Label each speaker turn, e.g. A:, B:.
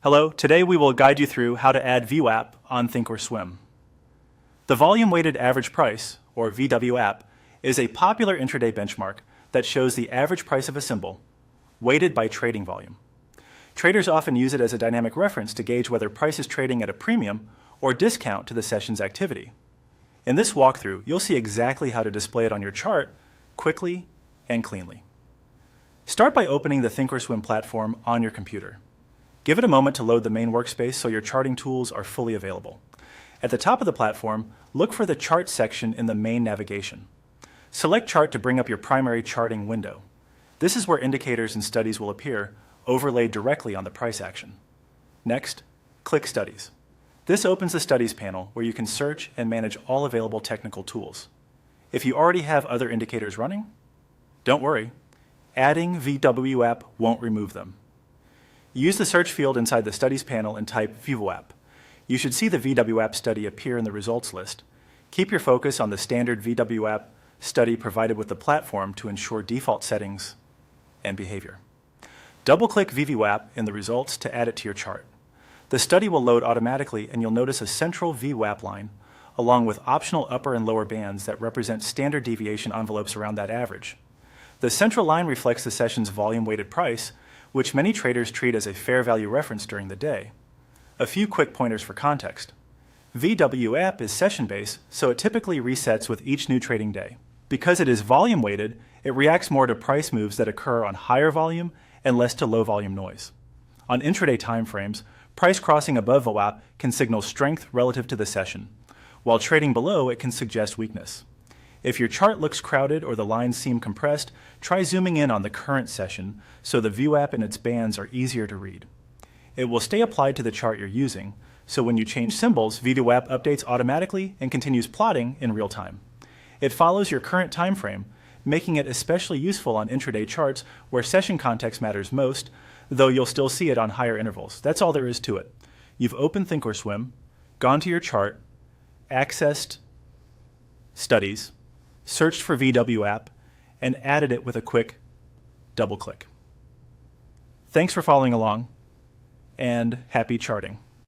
A: Hello, today we will guide you through how to add VWAP on Thinkorswim. The volume-weighted average price, or VWAP, is a popular intraday benchmark that shows the average price of a symbol, weighted by trading volume. Traders often use it as a dynamic reference to gauge whether price is trading at a premium or discount to the session's activity. In this walkthrough, you'll see exactly how to display it on your chart quickly and cleanly. Start by opening the Thinkorswim platform on your computer. Give it a moment to load the main workspace so your charting tools are fully available. At the top of the platform, look for the Chart section in the main navigation. Select Chart to bring up your primary charting window. This is where indicators and studies will appear, overlaid directly on the price action. Next, click Studies. This opens the Studies panel where you can search and manage all available technical tools. If you already have other indicators running, don't worry. Adding VWAP won't remove them. Use the search field inside the Studies panel and type VWAP. You should see the VWAP study appear in the results list. Keep your focus on the standard VWAP study provided with the platform to ensure default settings and behavior. Double-click VWAP in the results to add it to your chart. The study will load automatically and you'll notice a central VWAP line along with optional upper and lower bands that represent standard deviation envelopes around that average. The central line reflects the session's volume-weighted price, which many traders treat as a fair value reference during the day. A few quick pointers for context. VWAP is session-based, so it typically resets with each new trading day. Because it is volume-weighted, it reacts more to price moves that occur on higher volume and less to low volume noise. On intraday timeframes, price crossing above VWAP can signal strength relative to the session, while trading below it can suggest weakness. If your chart looks crowded or the lines seem compressed, try zooming in on the current session so the VWAP and its bands are easier to read. It will stay applied to the chart you're using, so when you change symbols, VWAP updates automatically and continues plotting in real time. It follows your current time frame, making it especially useful on intraday charts where session context matters most, though you'll still see it on higher intervals. That's all there is to it. You've opened Thinkorswim, gone to your chart, accessed Studies, searched for VWAP, and added it with a quick double click. Thanks for following along, and happy charting.